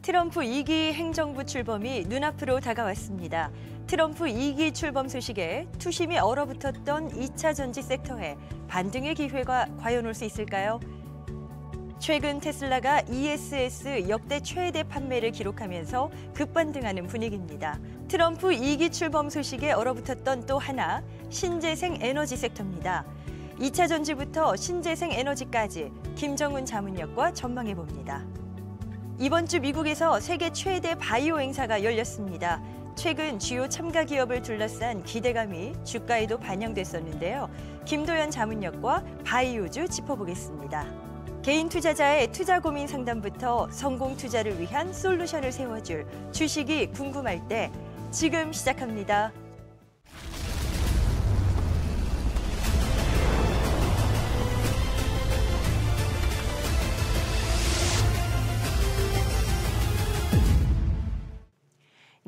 트럼프 2기 행정부 출범이 눈앞으로 다가왔습니다. 트럼프 2기 출범 소식에 투심이 얼어붙었던 2차 전지 섹터에 반등의 기회가 과연 올 수 있을까요? 최근 테슬라가 ESS 역대 최대 판매를 기록하면서 급반등하는 분위기입니다. 트럼프 2기 출범 소식에 얼어붙었던 또 하나, 신재생 에너지 섹터입니다. 2차 전지부터 신재생 에너지까지 김정훈 자문역과 전망해봅니다. 이번 주 미국에서 세계 최대 바이오 행사가 열렸습니다. 최근 주요 참가 기업을 둘러싼 기대감이 주가에도 반영됐었는데요. 김도연 자문역과 바이오주 짚어보겠습니다. 개인 투자자의 투자 고민 상담부터 성공 투자를 위한 솔루션을 세워줄 주식이 궁금할 때 지금 시작합니다.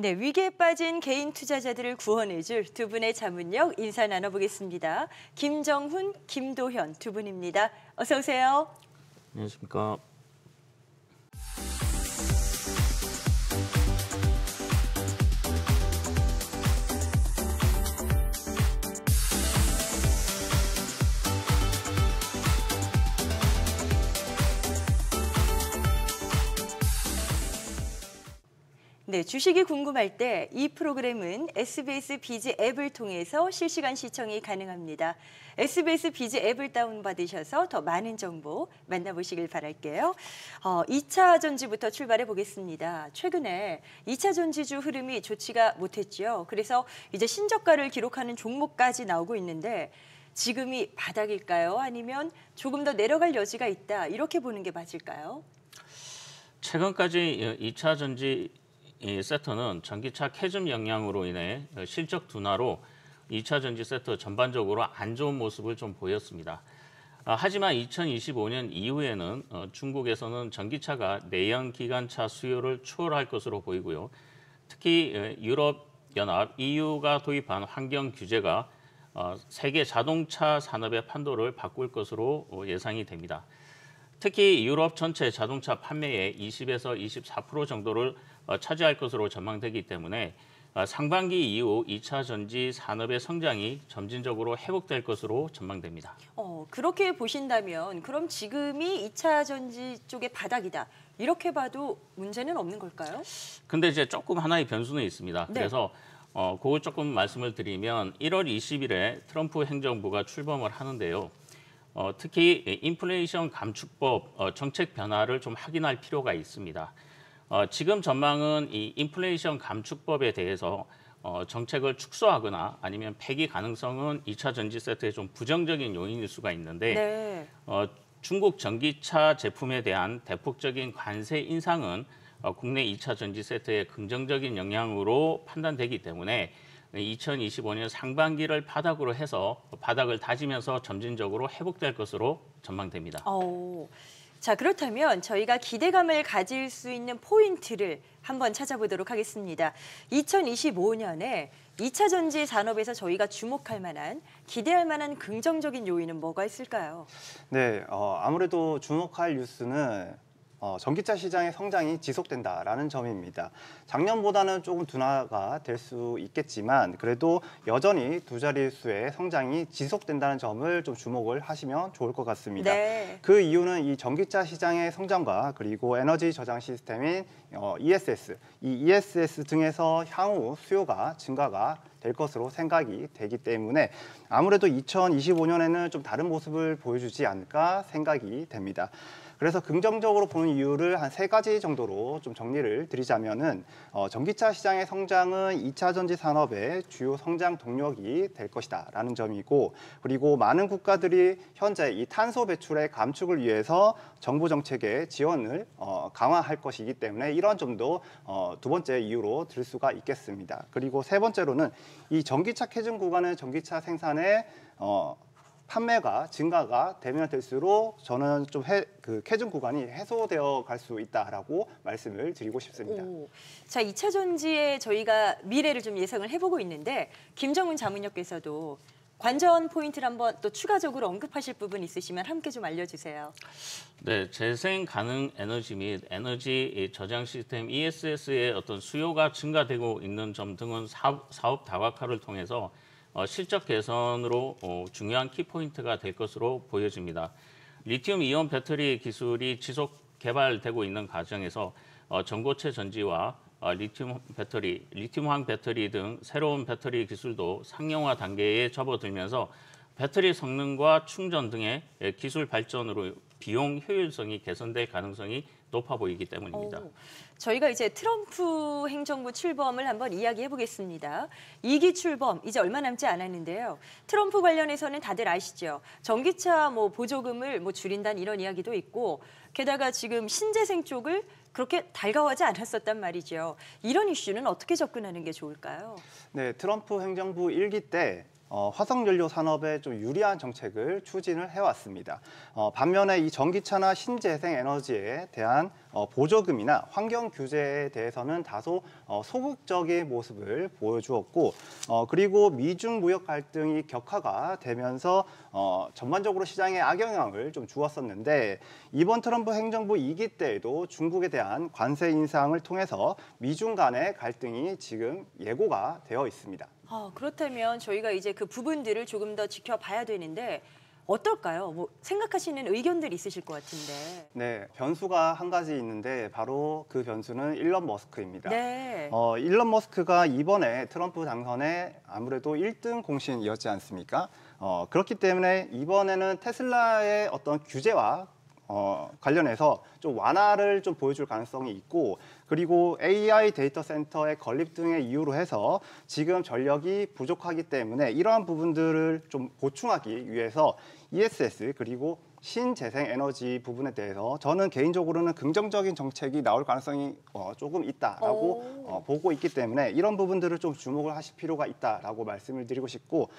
네, 위기에 빠진 개인 투자자들을 구원해줄 두 분의 자문역 인사 나눠보겠습니다. 김정훈, 김도현 두 분입니다. 어서 오세요. 안녕하십니까. 네, 주식이 궁금할 때 이 프로그램은 SBS 비즈 앱을 통해서 실시간 시청이 가능합니다. SBS 비즈 앱을 다운받으셔서 더 많은 정보 만나보시길 바랄게요. 2차 전지부터 출발해 보겠습니다. 최근에 2차 전지주 흐름이 좋지가 못했죠. 그래서 이제 신저가를 기록하는 종목까지 나오고 있는데 지금이 바닥일까요? 아니면 조금 더 내려갈 여지가 있다, 이렇게 보는 게 맞을까요? 최근까지 2차 전지 섹터는 전기차 캐즘 영향으로 인해 실적 둔화로 2차 전지 섹터 전반적으로 안 좋은 모습을 좀 보였습니다. 하지만 2025년 이후에는 중국에서는 전기차가 내연 기관차 수요를 추월할 것으로 보이고요. 특히 유럽연합 EU가 도입한 환경 규제가 세계 자동차 산업의 판도를 바꿀 것으로 예상이 됩니다. 특히 유럽 전체 자동차 판매의 20에서 24% 정도를 차지할 것으로 전망되기 때문에 상반기 이후 2차 전지 산업의 성장이 점진적으로 회복될 것으로 전망됩니다. 그렇게 보신다면 그럼 지금이 2차 전지 쪽의 바닥이다, 이렇게 봐도 문제는 없는 걸까요? 근데 이제 조금 하나의 변수는 있습니다. 네. 그래서 그거 조금 말씀을 드리면 1월 20일에 트럼프 행정부가 출범을 하는데요. 특히 인플레이션 감축법 정책 변화를 좀 확인할 필요가 있습니다. 지금 전망은 이 인플레이션 감축법에 대해서 정책을 축소하거나 아니면 폐기 가능성은 2차 전지 섹터에 좀 부정적인 요인일 수가 있는데 네. 중국 전기차 제품에 대한 대폭적인 관세 인상은 국내 2차 전지 섹터에 긍정적인 영향으로 판단되기 때문에 2025년 상반기를 바닥으로 해서 바닥을 다지면서 점진적으로 회복될 것으로 전망됩니다. 자, 그렇다면 저희가 기대감을 가질 수 있는 포인트를 한번 찾아보도록 하겠습니다. 2025년에 2차 전지 산업에서 저희가 주목할 만한, 기대할 만한 긍정적인 요인은 뭐가 있을까요? 네, 아무래도 주목할 뉴스는 전기차 시장의 성장이 지속된다라는 점입니다. 작년보다는 조금 둔화가 될 수 있겠지만 그래도 여전히 두 자릿수의 성장이 지속된다는 점을 좀 주목을 하시면 좋을 것 같습니다. 네. 그 이유는 이 전기차 시장의 성장과 그리고 에너지 저장 시스템인 ESS, 이 ESS 등에서 향후 수요가 증가가 될 것으로 생각이 되기 때문에 아무래도 2025년에는 좀 다른 모습을 보여주지 않을까 생각이 됩니다. 그래서 긍정적으로 보는 이유를 한 3가지 정도로 좀 정리를 드리자면은 전기차 시장의 성장은 2차 전지 산업의 주요 성장 동력이 될 것이다라는 점이고, 그리고 많은 국가들이 현재 이 탄소 배출의 감축을 위해서 정부 정책의 지원을 강화할 것이기 때문에 이런 점도 두 번째 이유로 들 수가 있겠습니다. 그리고 세 번째로는 이 전기차 캐즘 구간의 전기차 생산의 판매가 증가가 되면 될수록 저는 좀 캐즘 구간이 해소되어 갈 수 있다라고 말씀을 드리고 싶습니다. 자, 2차 전지에 저희가 미래를 좀 예상을 해보고 있는데 김정훈 자문역께서도 관전 포인트를 한번 또 추가적으로 언급하실 부분 있으시면 함께 좀 알려주세요. 네, 재생 가능 에너지 및 에너지 저장 시스템 ESS의 어떤 수요가 증가되고 있는 점 등은 사업 다각화를 통해서 실적 개선으로 중요한 키포인트가 될 것으로 보여집니다. 리튬 이온 배터리 기술이 지속 개발되고 있는 과정에서 전고체 전지와 리튬황 배터리 등 새로운 배터리 기술도 상용화 단계에 접어들면서 배터리 성능과 충전 등의 기술 발전으로 비용 효율성이 개선될 가능성이 높아 보이기 때문입니다. 저희가 이제 트럼프 행정부 출범을 한번 이야기해 보겠습니다. 2기 출범 이제 얼마 남지 않았는데요. 트럼프 관련해서는 다들 아시죠? 전기차 보조금을 줄인다는 이런 이야기도 있고 게다가 지금 신재생 쪽을 그렇게 달가워하지 않았었단 말이죠. 이런 이슈는 어떻게 접근하는 게 좋을까요? 네, 트럼프 행정부 1기 때 화석연료 산업에 좀 유리한 정책을 추진을 해왔습니다. 반면에 이 전기차나 신재생 에너지에 대한 보조금이나 환경 규제에 대해서는 다소 소극적인 모습을 보여주었고, 그리고 미중 무역 갈등이 격화가 되면서 전반적으로 시장에 악영향을 좀 주었었는데, 이번 트럼프 행정부 2기 때에도 중국에 대한 관세 인상을 통해서 미중 간의 갈등이 지금 예고가 되어 있습니다. 그렇다면 저희가 이제 그 부분들을 조금 더 지켜봐야 되는데 어떨까요? 생각하시는 의견들이 있으실 것 같은데. 네, 변수가 한 가지 있는데 바로 그 변수는 일론 머스크입니다. 네. 일론 머스크가 이번에 트럼프 당선에 아무래도 1등 공신이었지 않습니까? 그렇기 때문에 이번에는 테슬라의 어떤 규제와 관련해서 좀 완화를 좀 보여줄 가능성이 있고, 그리고 AI 데이터 센터의 건립 등의 이유로 해서 지금 전력이 부족하기 때문에 이러한 부분들을 좀 보충하기 위해서 ESS 그리고 신재생 에너지 부분에 대해서 저는 개인적으로는 긍정적인 정책이 나올 가능성이 조금 있다라고 보고 있기 때문에 이런 부분들을 좀 주목을 하실 필요가 있다라고 말씀을 드리고 싶고,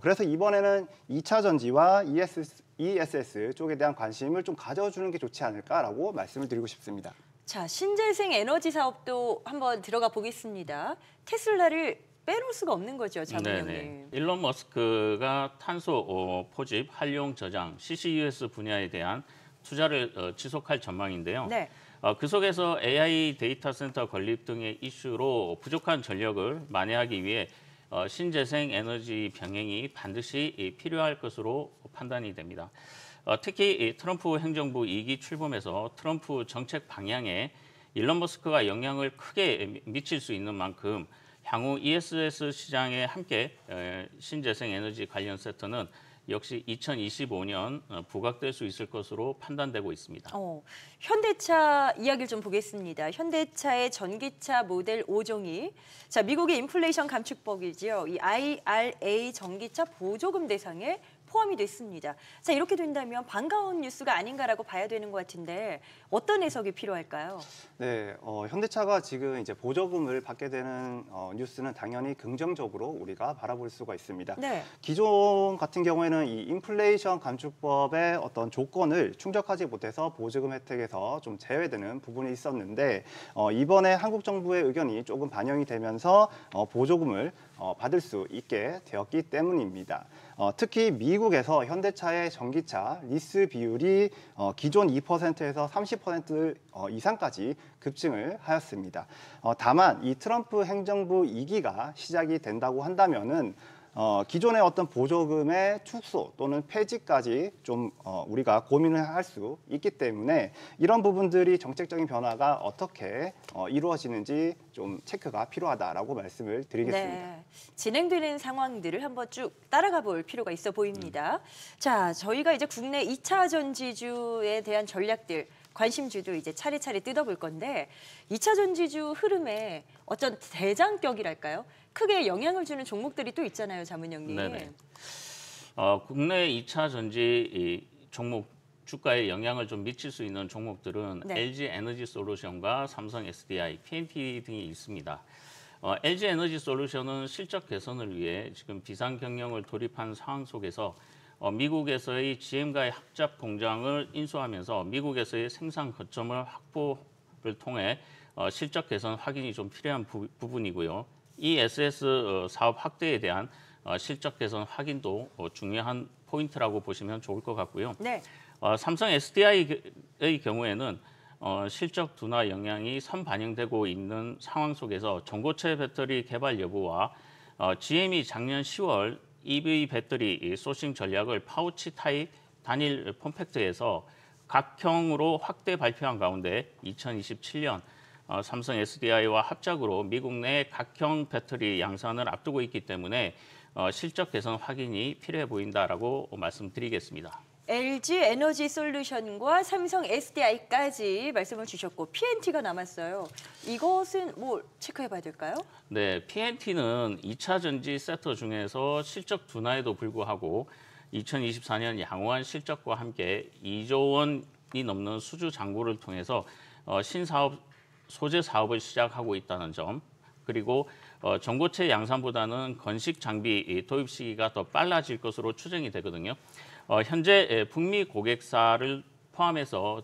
그래서 이번에는 2차 전지와 ESS 쪽에 대한 관심을 좀 가져주는 게 좋지 않을까라고 말씀을 드리고 싶습니다. 자, 신재생 에너지 사업도 한번 들어가 보겠습니다. 테슬라를 빼놓을 수가 없는 거죠, 자문형님. 일론 머스크가 탄소 포집, 활용 저장, CCUS 분야에 대한 투자를 지속할 전망인데요. 네. 그 속에서 AI 데이터 센터 건립 등의 이슈로 부족한 전력을 만회하기 위해 신재생 에너지 병행이 반드시 필요할 것으로 판단이 됩니다. 특히 트럼프 행정부 2기 출범에서 트럼프 정책 방향에 일론 머스크가 영향을 크게 미칠 수 있는 만큼 향후 ESS 시장에 함께 신재생 에너지 관련 섹터는 역시 2025년 부각될 수 있을 것으로 판단되고 있습니다. 현대차 이야기를 좀 보겠습니다. 현대차의 전기차 모델 5종이 미국의 인플레이션 감축법이죠. 이 IRA 전기차 보조금 대상에 포함이 됐습니다. 이렇게 된다면 반가운 뉴스가 아닌가라고 봐야 되는 것 같은데 어떤 해석이 필요할까요? 네, 현대차가 지금 이제 보조금을 받게 되는 뉴스는 당연히 긍정적으로 우리가 바라볼 수가 있습니다. 네. 기존 같은 경우에는 이 인플레이션 감축법의 어떤 조건을 충족하지 못해서 보조금 혜택에서 좀 제외되는 부분이 있었는데 이번에 한국 정부의 의견이 조금 반영이 되면서 보조금을 받을 수 있게 되었기 때문입니다. 특히 미국에서 현대차의 전기차 리스 비율이 기존 2%에서 30% 이상까지 급증을 하였습니다. 다만 이 트럼프 행정부 2기가 시작이 된다고 한다면은 기존의 어떤 보조금의 축소 또는 폐지까지 좀 우리가 고민을 할 수 있기 때문에 이런 부분들이 정책적인 변화가 어떻게 이루어지는지 좀 체크가 필요하다라고 말씀을 드리겠습니다. 네, 진행되는 상황들을 한번 쭉 따라가 볼 필요가 있어 보입니다. 자, 저희가 이제 국내 2차 전지주에 대한 전략들 관심주도 이제 차례차례 뜯어볼 건데 2차 전지주 흐름에 어떤 대장격이랄까요? 크게 영향을 주는 종목들이 또 있잖아요, 자문형님. 네네. 국내 2차 전지 종목 주가에 영향을 좀 미칠 수 있는 종목들은 네. LG 에너지 솔루션과 삼성 SDI, PNT 등이 있습니다. LG 에너지 솔루션은 실적 개선을 위해 지금 비상 경영을 돌입한 상황 속에서 미국에서의 GM과의 합작 공장을 인수하면서 미국에서의 생산 거점을 확보를 통해 실적 개선 확인이 좀 필요한 부분이고요. ESS 사업 확대에 대한 실적 개선 확인도 중요한 포인트라고 보시면 좋을 것 같고요. 네. 삼성 SDI의 경우에는 실적 둔화 영향이 선반영되고 있는 상황 속에서 전고체 배터리 개발 여부와 GM이 작년 10월 EV 배터리 소싱 전략을 파우치 타입 단일 폼팩트에서 각형으로 확대 발표한 가운데 2027년 삼성 SDI와 합작으로 미국 내 각형 배터리 양산을 앞두고 있기 때문에 실적 개선 확인이 필요해 보인다라고 말씀드리겠습니다. LG 에너지 솔루션과 삼성 SDI까지 말씀을 주셨고 PNT가 남았어요. 이것은 뭐 체크해봐야 될까요? 네, PNT는 2차 전지 섹터 중에서 실적 둔화에도 불구하고 2024년 양호한 실적과 함께 2조 원이 넘는 수주 잔고를 통해서 신사업 소재 사업을 시작하고 있다는 점, 그리고 전고체 양산보다는 건식 장비 도입 시기가 더 빨라질 것으로 추정이 되거든요. 현재 북미 고객사를 포함해서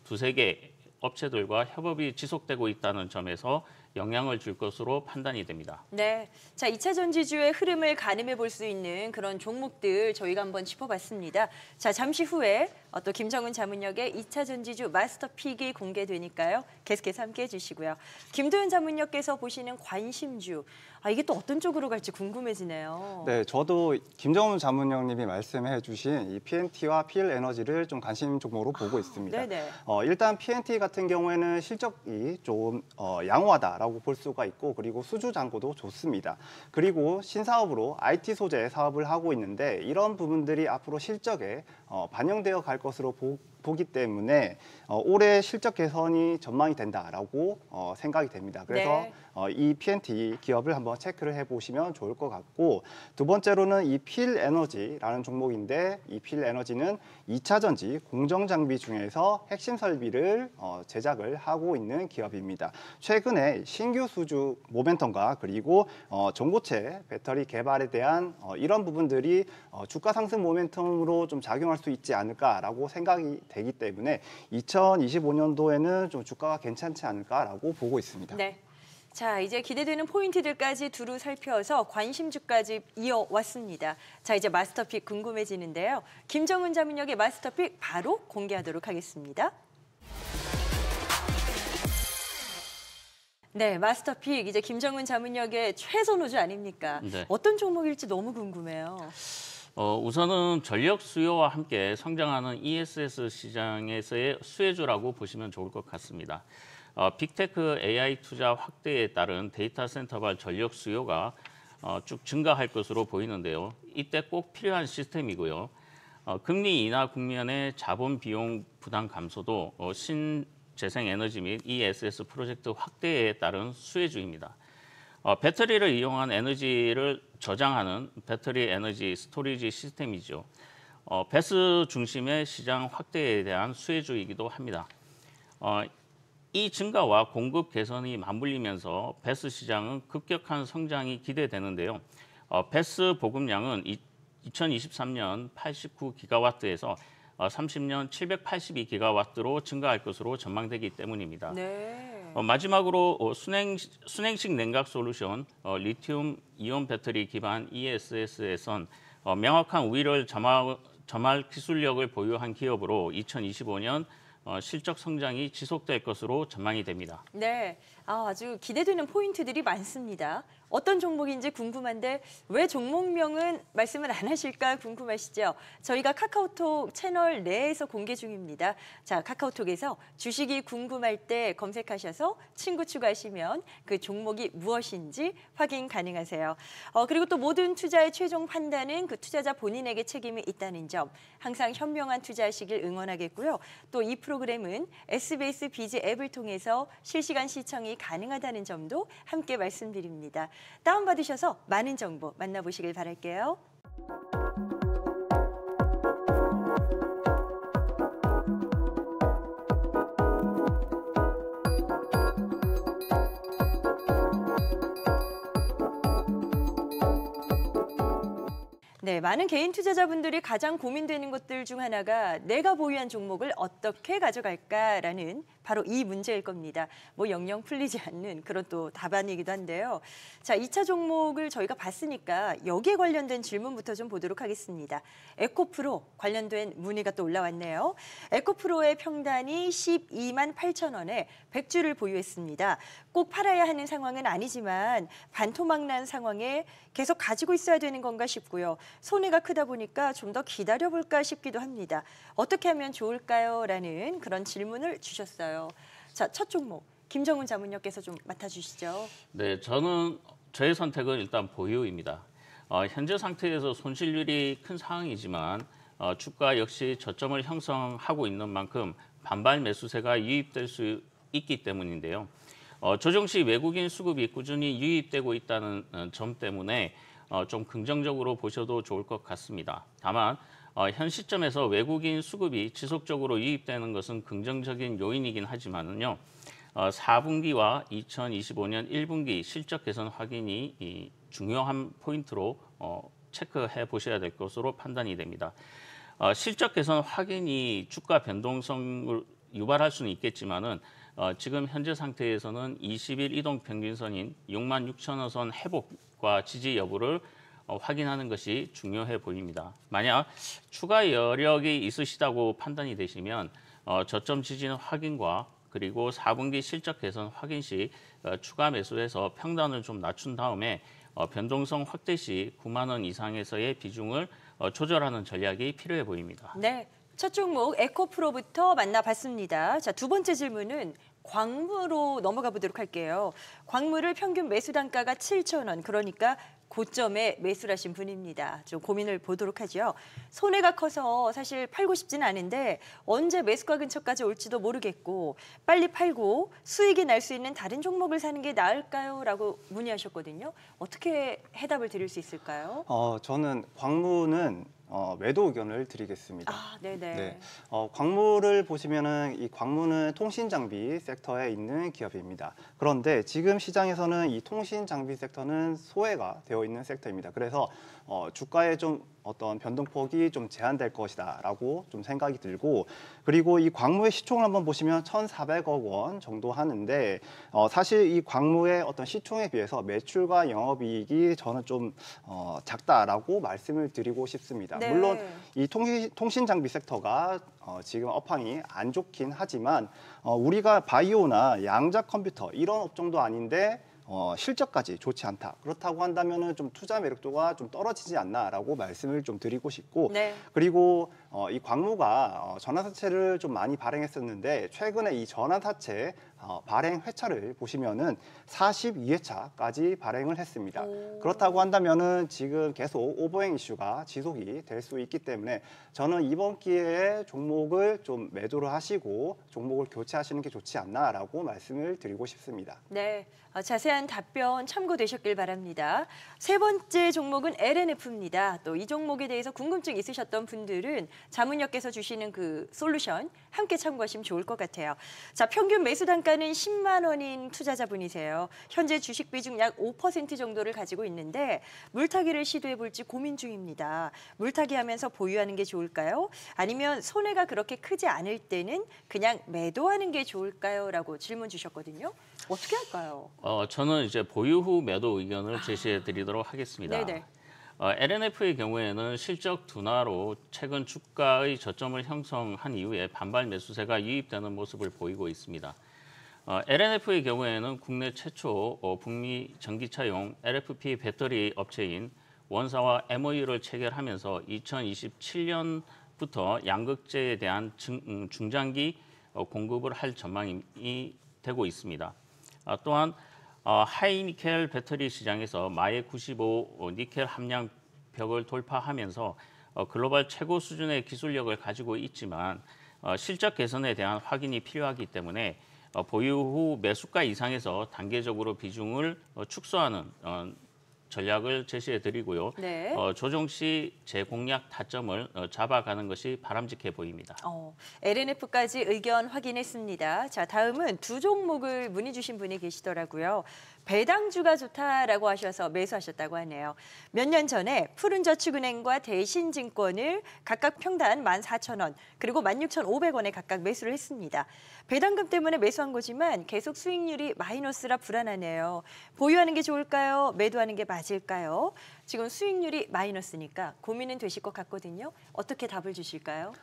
두세 개 업체들과 협업이 지속되고 있다는 점에서 영향을 줄 것으로 판단이 됩니다. 네, 자 2차 전지주의 흐름을 가늠해 볼 수 있는 그런 종목들 저희가 한번 짚어봤습니다. 자 잠시 후에 또 김정은 자문역의 2차 전지주 마스터픽이 공개되니까요. 계속해서 함께해 주시고요. 김도현 자문역께서 보시는 관심주, 이게 또 어떤 쪽으로 갈지 궁금해지네요. 네, 저도 김정훈 자문위원님이 말씀해 주신 이 PNT와 PL 에너지를 좀 관심 종목으로 보고 있습니다. 네네. 일단 PNT 같은 경우에는 실적이 좀 양호하다라고 볼 수가 있고, 그리고 수주 잔고도 좋습니다. 그리고 신사업으로 IT 소재 사업을 하고 있는데 이런 부분들이 앞으로 실적에 반영되어 갈 것으로 보기 때문에 올해 실적 개선이 전망이 된다라고 생각이 됩니다. 그래서 네. 이 PNT 기업을 한번 체크를 해보시면 좋을 것 같고, 두 번째로는 이 필 에너지라는 종목인데 이 필 에너지는 2차 전지 공정 장비 중에서 핵심 설비를 제작을 하고 있는 기업입니다. 최근에 신규 수주 모멘텀과 그리고 전고체 배터리 개발에 대한 이런 부분들이 주가 상승 모멘텀으로 좀 작용할 수 있지 않을까라고 생각이 되기 때문에 2025년도에는 좀 주가가 괜찮지 않을까라고 보고 있습니다. 네. 자, 이제 기대되는 포인트들까지 두루 살펴서 관심주까지 이어왔습니다. 자, 이제 마스터픽 궁금해지는데요. 김정은 자문역의 마스터픽 바로 공개하도록 하겠습니다. 네, 마스터픽 이제 김정은 자문역의 최선호주 아닙니까? 네. 어떤 종목일지 너무 궁금해요. 우선은 전력 수요와 함께 성장하는 ESS 시장에서의 수혜주라고 보시면 좋을 것 같습니다. 빅테크 AI 투자 확대에 따른 데이터 센터발 전력 수요가 쭉 증가할 것으로 보이는데요. 이때 꼭 필요한 시스템이고요. 금리 인하 국면의 자본 비용 부담 감소도 신재생 에너지 및 ESS 프로젝트 확대에 따른 수혜주입니다. 배터리를 이용한 에너지를 저장하는 배터리 에너지 스토리지 시스템이죠. 배스 중심의 시장 확대에 대한 수혜주이기도 합니다. 이 증가와 공급 개선이 맞물리면서 배스 시장은 급격한 성장이 기대되는데요. 배스 보급량은 2023년 89기가와트에서 30년 782기가와트로 증가할 것으로 전망되기 때문입니다. 네. 마지막으로 순행식 냉각 솔루션 리튬 이온 배터리 기반 ESS에선 명확한 우위를 점할 기술력을 보유한 기업으로 2025년 실적 성장이 지속될 것으로 전망이 됩니다. 네, 아주 기대되는 포인트들이 많습니다. 어떤 종목인지 궁금한데 왜 종목명은 말씀을 안 하실까 궁금하시죠? 저희가 카카오톡 채널 내에서 공개 중입니다. 자, 카카오톡에서 주식이 궁금할 때 검색하셔서 친구 추가하시면 그 종목이 무엇인지 확인 가능하세요. 그리고 또 모든 투자의 최종 판단은 그 투자자 본인에게 책임이 있다는 점 항상 현명한 투자하시길 응원하겠고요. 또 이 프로그램은 SBS 비즈 앱을 통해서 실시간 시청이 가능하다는 점도 함께 말씀드립니다. 다운받으셔서 많은 정보 만나보시길 바랄게요. 네, 많은 개인 투자자분들이 가장 고민되는 것들 중 하나가 내가 보유한 종목을 어떻게 가져갈까라는 바로 이 문제일 겁니다. 뭐 영영 풀리지 않는 그런 또 답안이기도 한데요. 자, 2차 종목을 저희가 봤으니까 여기에 관련된 질문부터 좀 보도록 하겠습니다. 에코프로 관련된 문의가 또 올라왔네요. 에코프로의 평단이 12만 8천 원에 100주를 보유했습니다. 꼭 팔아야 하는 상황은 아니지만 반토막난 상황에 계속 가지고 있어야 되는 건가 싶고요. 손해가 크다 보니까 좀 더 기다려볼까 싶기도 합니다. 어떻게 하면 좋을까요? 라는 그런 질문을 주셨어요. 자, 첫 종목 김정훈 자문역께서 좀 맡아주시죠. 네, 저의 선택은 일단 보유입니다. 현재 상태에서 손실률이 큰 상황이지만 주가 역시 저점을 형성하고 있는 만큼 반발 매수세가 유입될 수 있기 때문인데요. 조정 시 외국인 수급이 꾸준히 유입되고 있다는 점 때문에 좀 긍정적으로 보셔도 좋을 것 같습니다. 다만 현 시점에서 외국인 수급이 지속적으로 유입되는 것은 긍정적인 요인이긴 하지만은요. 4분기와 2025년 1분기 실적 개선 확인이 중요한 포인트로 체크해 보셔야 될 것으로 판단이 됩니다. 실적 개선 확인이 주가 변동성을 유발할 수는 있겠지만은 지금 현재 상태에서는 20일 이동 평균선인 66,000원 선 회복과 지지 여부를 확인하는 것이 중요해 보입니다. 만약 추가 여력이 있으시다고 판단이 되시면 저점 지지는 확인과 그리고 4분기 실적 개선 확인 시 추가 매수해서 평단을 좀 낮춘 다음에 변동성 확대 시 9만 원 이상에서의 비중을 조절하는 전략이 필요해 보입니다. 네, 첫 종목 에코프로부터 만나봤습니다. 자, 두 번째 질문은 광무로 넘어가 보도록 할게요. 광무를 평균 매수 단가가 7,000원, 그러니까 고점에 매수를 하신 분입니다. 좀 고민을 보도록 하죠. 손해가 커서 사실 팔고 싶지는 않은데 언제 매수가 근처까지 올지도 모르겠고 빨리 팔고 수익이 날 수 있는 다른 종목을 사는 게 나을까요? 라고 문의하셨거든요. 어떻게 해답을 드릴 수 있을까요? 저는 광무는 매도 의견을 드리겠습니다. 아, 네네. 네, 광무를 보시면은 이 광무는 통신 장비 섹터에 있는 기업입니다. 그런데 지금 시장에서는 이 통신 장비 섹터는 소외가 되어 있는 섹터입니다. 그래서 주가의 좀 어떤 변동폭이 좀 제한될 것이다라고 좀 생각이 들고, 그리고 이 광무의 시총을 한번 보시면 1,400억 원 정도 하는데 사실 이 광무의 어떤 시총에 비해서 매출과 영업이익이 저는 좀 작다라고 말씀을 드리고 싶습니다. 네. 물론 이 통신 장비 섹터가 지금 업황이 안 좋긴 하지만 우리가 바이오나 양자 컴퓨터 이런 업종도 아닌데 실적까지 좋지 않다. 그렇다고 한다면은 좀 투자 매력도가 좀 떨어지지 않나라고 말씀을 좀 드리고 싶고, 네. 그리고 이 광무가 전환사채를 좀 많이 발행했었는데 최근에 이 전환사채 발행 회차를 보시면은 42회차까지 발행을 했습니다. 그렇다고 한다면은 지금 계속 오버행 이슈가 지속이 될 수 있기 때문에 저는 이번 기회에 종목을 좀 매도를 하시고 종목을 교체하시는 게 좋지 않나라고 말씀을 드리고 싶습니다. 네, 자세한 답변 참고되셨길 바랍니다. 세 번째 종목은 LNF입니다. 또 이 종목에 대해서 궁금증 있으셨던 분들은 자문역께서 주시는 그 솔루션 함께 참고하시면 좋을 것 같아요. 자, 평균 매수 단가는 10만 원인 투자자분이세요. 현재 주식 비중 약 5% 정도를 가지고 있는데 물타기를 시도해 볼지 고민 중입니다. 물타기 하면서 보유하는 게 좋을까요? 아니면 손해가 그렇게 크지 않을 때는 그냥 매도하는 게 좋을까요? 라고 질문 주셨거든요. 어떻게 할까요? 저는 이제 보유 후 매도 의견을 제시해 드리도록 하겠습니다. 네네. LNF의 경우에는 실적 둔화로 최근 주가의 저점을 형성한 이후에 반발 매수세가 유입되는 모습을 보이고 있습니다. LNF의 경우에는 국내 최초 북미 전기차용 LFP 배터리 업체인 원사와 MOU를 체결하면서 2027년부터 양극재에 대한 중장기 공급을 할 전망이 되고 있습니다. 또한 하이니켈 배터리 시장에서 마의 95 니켈 함량 벽을 돌파하면서 글로벌 최고 수준의 기술력을 가지고 있지만 실적 개선에 대한 확인이 필요하기 때문에 보유 후 매수가 이상에서 단계적으로 비중을 축소하는 전략을 제시해 드리고요. 네. 조정 시 재공략 타점을 잡아가는 것이 바람직해 보입니다. LNF까지 의견 확인했습니다. 자, 다음은 두 종목을 문의 주신 분이 계시더라고요. 배당주가 좋다라고 하셔서 매수하셨다고 하네요. 몇 년 전에 푸른저축은행과 대신증권을 각각 평단 14,000원 그리고 16,500원에 각각 매수를 했습니다. 배당금 때문에 매수한 거지만 계속 수익률이 마이너스라 불안하네요. 보유하는 게 좋을까요? 매도하는 게 맞을까요? 지금 수익률이 마이너스니까 고민은 되실 것 같거든요. 어떻게 답을 주실까요?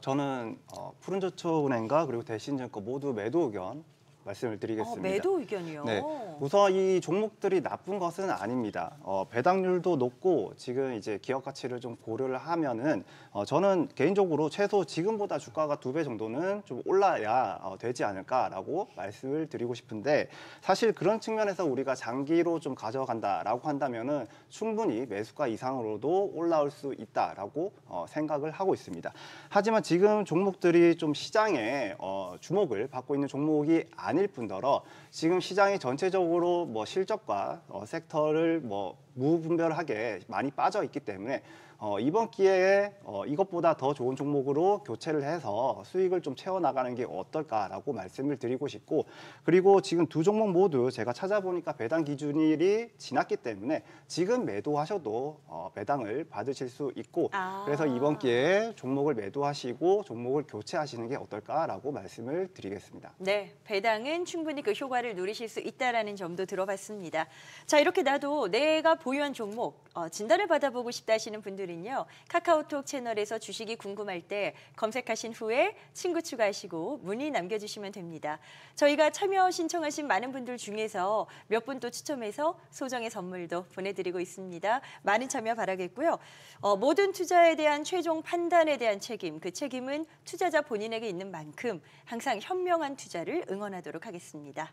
저는 푸른저축은행과 그리고 대신증권 모두 매도 의견 말씀을 드리겠습니다. 매도 의견이요? 네, 우선 이 종목들이 나쁜 것은 아닙니다. 배당률도 높고 지금 이제 기업 가치를 좀 고려를 하면은 저는 개인적으로 최소 지금보다 주가가 2배 정도는 좀 올라야 되지 않을까라고 말씀을 드리고 싶은데 사실 그런 측면에서 우리가 장기로 좀 가져간다라고 한다면은 충분히 매수가 이상으로도 올라올 수 있다라고 생각을 하고 있습니다. 하지만 지금 종목들이 좀 시장에 주목을 받고 있는 종목이 아닐 뿐더러 지금 시장이 전체적으로 뭐 실적과 섹터를 뭐 무분별하게 많이 빠져 있기 때문에 이번 기회에 이것보다 더 좋은 종목으로 교체를 해서 수익을 좀 채워나가는 게 어떨까라고 말씀을 드리고 싶고 그리고 지금 두 종목 모두 제가 찾아보니까 배당 기준일이 지났기 때문에 지금 매도하셔도 배당을 받으실 수 있고 그래서 이번 기회에 종목을 매도하시고 종목을 교체하시는 게 어떨까라고 말씀을 드리겠습니다. 네, 배당은 충분히 그 효과를 누리실 수 있다라는 점도 들어봤습니다. 자, 이렇게 나도 내가 보유한 종목 진단을 받아보고 싶다 하시는 분들은요. 카카오톡 채널에서 주식이 궁금할 때 검색하신 후에 친구 추가하시고 문의 남겨주시면 됩니다. 저희가 참여 신청하신 많은 분들 중에서 몇 분 또 추첨해서 소정의 선물도 보내드리고 있습니다. 많은 참여 바라겠고요. 모든 투자에 대한 최종 판단에 대한 책임, 그 책임은 투자자 본인에게 있는 만큼 항상 현명한 투자를 응원하도록 하겠습니다.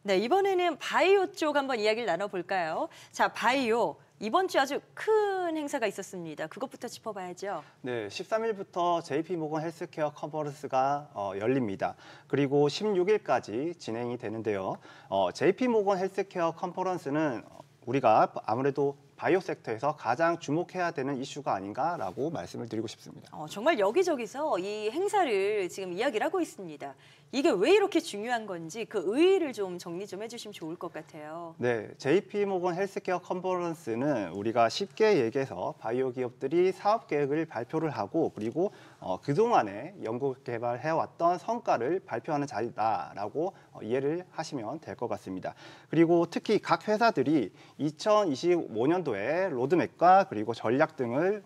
네, 이번에는 바이오 쪽 한번 이야기를 나눠볼까요? 자, 바이오. 이번 주 아주 큰 행사가 있었습니다. 그것부터 짚어봐야죠. 네, 13일부터 JP모건 헬스케어 컨퍼런스가 열립니다. 그리고 16일까지 진행이 되는데요. JP모건 헬스케어 컨퍼런스는 우리가 아무래도 바이오 섹터에서 가장 주목해야 되는 이슈가 아닌가라고 말씀을 드리고 싶습니다. 정말 여기저기서 이 행사를 지금 이야기를 하고 있습니다. 이게 왜 이렇게 중요한 건지 그 의의를 좀 정리 좀 해주시면 좋을 것 같아요. 네, JP모건 헬스케어 컨퍼런스는 우리가 쉽게 얘기해서 바이오 기업들이 사업 계획을 발표를 하고 그리고 그동안에 연구 개발해왔던 성과를 발표하는 자리다라고 이해를 하시면 될 것 같습니다. 그리고 특히 각 회사들이 2025년도에 로드맵과 그리고 전략 등을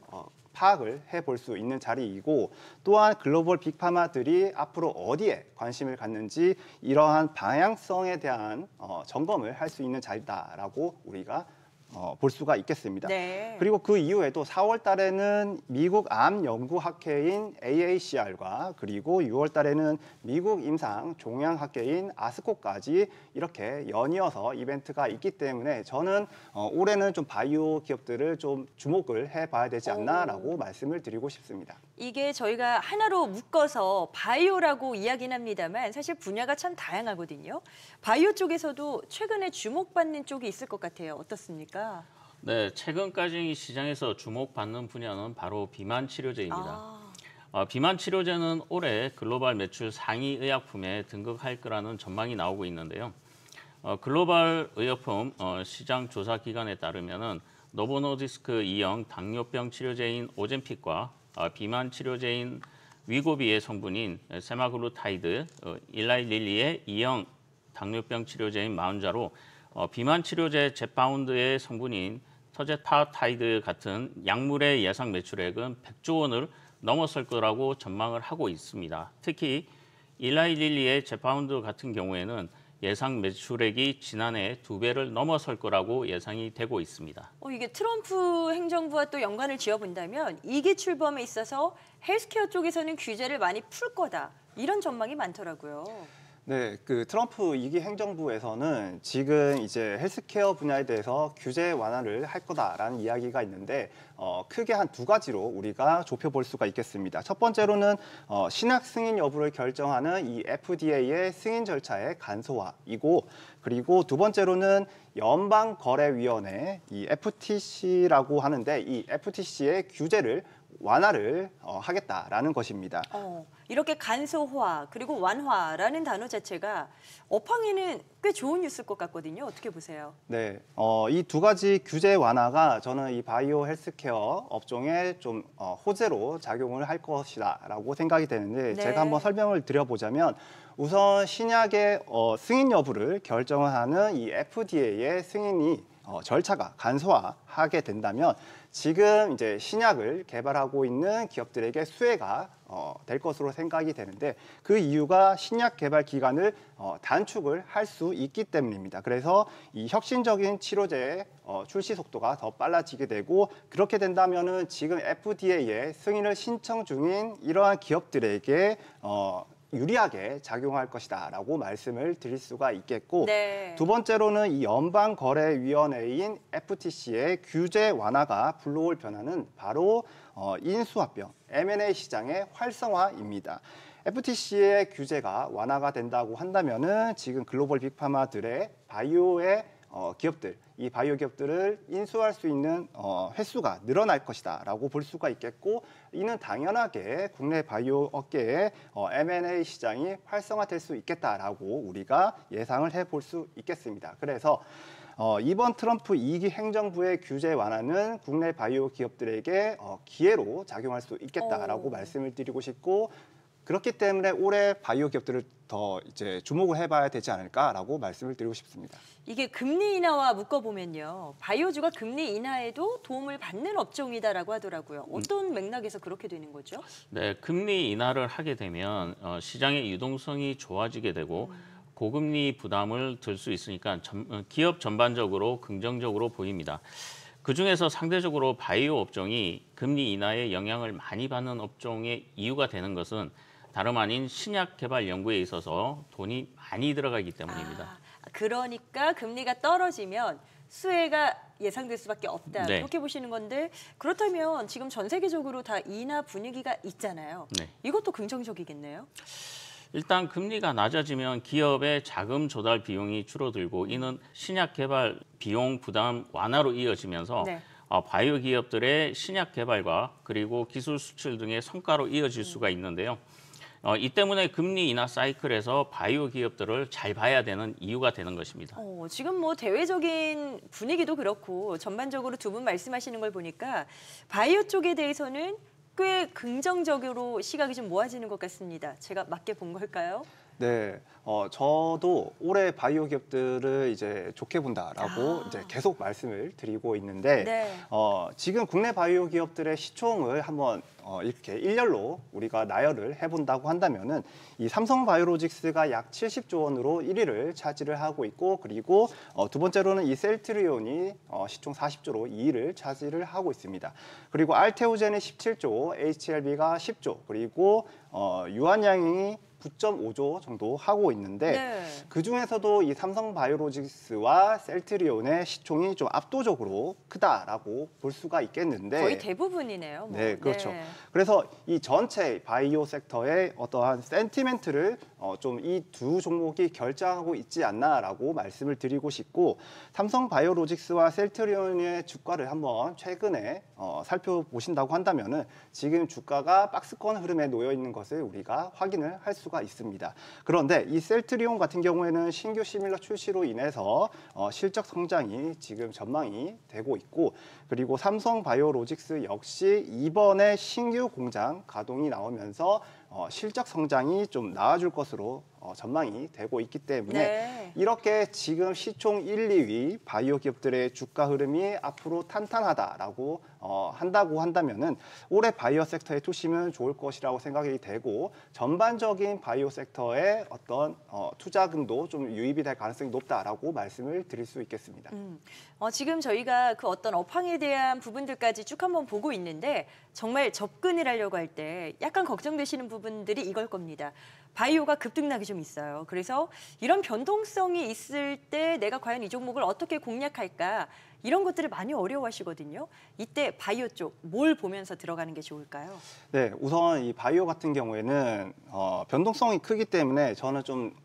파악을 해볼 수 있는 자리이고 또한 글로벌 빅파마들이 앞으로 어디에 관심을 갖는지 이러한 방향성에 대한 점검을 할 수 있는 자리다라고 우리가 볼 수가 있겠습니다. 네. 그리고 그 이후에도 4월 달에는 미국 암 연구학회인 AACR과 그리고 6월 달에는 미국 임상 종양학회인 아스코까지 이렇게 연이어서 이벤트가 있기 때문에 저는 올해는 좀 바이오 기업들을 좀 주목을 해봐야 되지 않나라고 말씀을 드리고 싶습니다. 이게 저희가 하나로 묶어서 바이오라고 이야기는 합니다만 사실 분야가 참 다양하거든요. 바이오 쪽에서도 최근에 주목받는 쪽이 있을 것 같아요. 어떻습니까? 네, 최근까지 시장에서 주목받는 분야는 바로 비만 치료제입니다. 비만 치료제는 올해 글로벌 매출 상위 의약품에 등극할 거라는 전망이 나오고 있는데요. 글로벌 의약품 시장 조사 기관에 따르면은 노보노디스크 2형 당뇨병 치료제인 오젬픽과 비만 치료제인 위고비의 성분인 세마글루타이드, 일라이 릴리의 2형 당뇨병 치료제인 마운자로 비만 치료제 젯바운드의 성분인 터제파타이드 같은 약물의 예상 매출액은 100조 원을 넘어설 거라고 전망을 하고 있습니다. 특히 일라이릴리의 젯바운드 같은 경우에는 예상 매출액이 지난해 2배를 넘어설 거라고 예상이 되고 있습니다. 이게 트럼프 행정부와 또 연관을 지어본다면 2기 출범에 있어서 헬스케어 쪽에서는 규제를 많이 풀 거다. 이런 전망이 많더라고요. 네, 그 트럼프 2기 행정부에서는 지금 이제 헬스케어 분야에 대해서 규제 완화를 할 거다라는 이야기가 있는데 크게 한 2가지로 우리가 좁혀볼 수가 있겠습니다. 첫 번째로는 신약 승인 여부를 결정하는 이 FDA의 승인 절차의 간소화이고, 그리고 두 번째로는 연방거래위원회, 이 FTC라고 하는데 이 FTC의 규제를 완화를 하겠다라는 것입니다. 이렇게 간소화 그리고 완화라는 단어 자체가 업황에는 꽤 좋은 뉴스일 것 같거든요. 어떻게 보세요? 네, 이 2가지 규제 완화가 저는 이 바이오 헬스케어 업종에 좀 호재로 작용을 할 것이다라고 생각이 되는데, 네. 제가 한번 설명을 드려보자면 우선 신약의 승인 여부를 결정하는 이 FDA의 승인이 절차가 간소화하게 된다면 지금 이제 신약을 개발하고 있는 기업들에게 수혜가 될 것으로 생각이 되는데, 그 이유가 신약 개발 기간을 단축을 할 수 있기 때문입니다. 그래서 이 혁신적인 치료제의 출시 속도가 더 빨라지게 되고, 그렇게 된다면은 지금 FDA의 승인을 신청 중인 이러한 기업들에게 유리하게 작용할 것이다라고 말씀을 드릴 수가 있겠고, 네. 두 번째로는 이 연방거래위원회인 FTC의 규제 완화가 불러올 변화는 바로 인수합병, M&A 시장의 활성화입니다. FTC의 규제가 완화가 된다고 한다면은 지금 글로벌 빅파마들의 바이오의 기업들, 이 바이오 기업들을 인수할 수 있는 횟수가 늘어날 것이다라고 볼 수가 있겠고, 이는 당연하게 국내 바이오 업계의 M&A 시장이 활성화될 수 있겠다라고 우리가 예상을 해볼 수 있겠습니다. 그래서 이번 트럼프 2기 행정부의 규제 완화는 국내 바이오 기업들에게 기회로 작용할 수 있겠다라고 말씀을 드리고 싶고, 그렇기 때문에 올해 바이오 기업들을 더 이제 주목을 해봐야 되지 않을까라고 말씀을 드리고 싶습니다. 이게 금리 인하와 묶어보면요. 바이오주가 금리 인하에도 도움을 받는 업종이다라고 하더라고요. 어떤 맥락에서 그렇게 되는 거죠? 네, 금리 인하를 하게 되면 시장의 유동성이 좋아지게 되고 고금리 부담을 들 수 있으니까 기업 전반적으로 긍정적으로 보입니다. 그중에서 상대적으로 바이오 업종이 금리 인하의 영향을 많이 받는 업종의 이유가 되는 것은 다름 아닌 신약 개발 연구에 있어서 돈이 많이 들어가기 때문입니다. 그러니까 금리가 떨어지면 수혜가 예상될 수밖에 없다. 네. 그렇게 보시는 건데, 그렇다면 지금 전 세계적으로 다 인하 분위기가 있잖아요. 네. 이것도 긍정적이겠네요. 일단 금리가 낮아지면 기업의 자금 조달 비용이 줄어들고, 이는 신약 개발 비용 부담 완화로 이어지면서 네. 바이오 기업들의 신약 개발과 그리고 기술 수출 등의 성과로 이어질 수가 있는데요. 이 때문에 금리 인하 사이클에서 바이오 기업들을 잘 봐야 되는 이유가 되는 것입니다. 지금 뭐 대외적인 분위기도 그렇고 전반적으로 두 분 말씀하시는 걸 보니까 바이오 쪽에 대해서는 꽤 긍정적으로 시각이 좀 모아지는 것 같습니다. 제가 맞게 본 걸까요? 네, 저도 올해 바이오 기업들을 이제 좋게 본다라고 이제 계속 말씀을 드리고 있는데, 네. 지금 국내 바이오 기업들의 시총을 한번 이렇게 일렬로 우리가 나열을 해본다고 한다면은 이 삼성바이오로직스가 약 70조 원으로 1위를 차지를 하고 있고, 그리고 두 번째로는 이 셀트리온이 시총 40조로 2위를 차지를 하고 있습니다. 그리고 알테오젠이 17조, HLB가 10조, 그리고 유한양이 9.5조 정도 하고 있는데, 네. 그중에서도 이 삼성바이오로직스와 셀트리온의 시총이 좀 압도적으로 크다라고 볼 수가 있겠는데, 거의 대부분이네요. 뭐. 네, 그렇죠. 네. 그래서 이 전체 바이오 섹터의 어떠한 센티멘트를 좀 이 두 종목이 결정하고 있지 않나라고 말씀을 드리고 싶고, 삼성바이오로직스와 셀트리온의 주가를 한번 최근에 살펴보신다고 한다면은 지금 주가가 박스권 흐름에 놓여 있는 것을 우리가 확인을 할 수가 있습니다. 그런데 이 셀트리온 같은 경우에는 신규 시밀러 출시로 인해서 실적 성장이 지금 전망이 되고 있고, 그리고 삼성바이오로직스 역시 이번에 신규 공장 가동이 나오면서 실적 성장이 좀 나아질 것으로 전망이 되고 있기 때문에 네. 이렇게 지금 시총 1, 2위 바이오 기업들의 주가 흐름이 앞으로 탄탄하다라고 한다고 한다면은 올해 바이오 섹터에 투시면 좋을 것이라고 생각이 되고 전반적인 바이오 섹터의 어떤 투자금도 좀 유입이 될 가능성이 높다라고 말씀을 드릴 수 있겠습니다. 지금 저희가 그 어떤 업황에 대한 부분들까지 쭉 한번 보고 있는데 정말 접근을 하려고 할 때 약간 걱정되시는 부분들이 이걸 겁니다. 바이오가 급등락이 좀 있어요. 그래서 이런 변동성이 있을 때 내가 과연 이 종목을 어떻게 공략할까 이런 것들을 많이 어려워하시거든요. 이때 바이오 쪽 뭘 보면서 들어가는 게 좋을까요? 네, 우선 이 바이오 같은 경우에는 변동성이 크기 때문에 저는 좀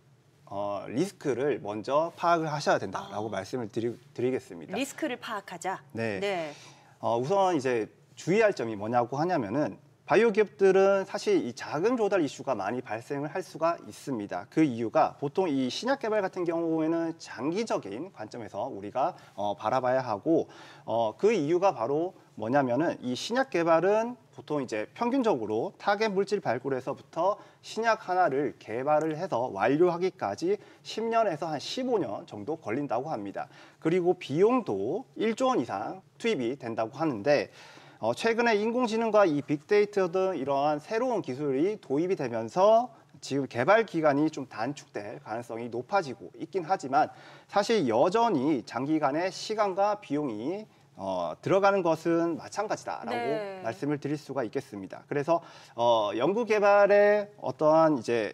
리스크를 먼저 파악을 하셔야 된다라고 말씀을 드리겠습니다. 리스크를 파악하자. 네. 우선 이제 주의할 점이 뭐냐고 하냐면은 바이오 기업들은 사실 이 자금 조달 이슈가 많이 발생을 할 수가 있습니다. 그 이유가 보통 이 신약 개발 같은 경우에는 장기적인 관점에서 우리가 바라봐야 하고 그 이유가 바로 뭐냐면은 이 신약 개발은 보통 이제 평균적으로 타겟 물질 발굴에서부터 신약 하나를 개발을 해서 완료하기까지 10년에서 한 15년 정도 걸린다고 합니다. 그리고 비용도 1조 원 이상 투입이 된다고 하는데 최근에 인공지능과 이 빅데이터 등 이러한 새로운 기술이 도입이 되면서 지금 개발 기간이 좀 단축될 가능성이 높아지고 있긴 하지만 사실 여전히 장기간의 시간과 비용이 들어가는 것은 마찬가지다라고 말씀을 드릴 수가 있겠습니다. 그래서 연구 개발에 어떠한 이제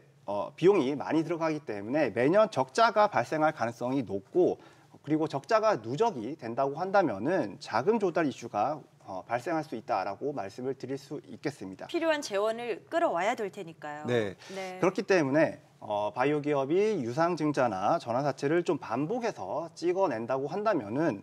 비용이 많이 들어가기 때문에 매년 적자가 발생할 가능성이 높고 그리고 적자가 누적이 된다고 한다면은 자금 조달 이슈가 발생할 수 있다라고 말씀을 드릴 수 있겠습니다. 필요한 재원을 끌어와야 될 테니까요. 네. 그렇기 때문에 바이오 기업이 유상증자나 전환사채를 좀 반복해서 찍어낸다고 한다면은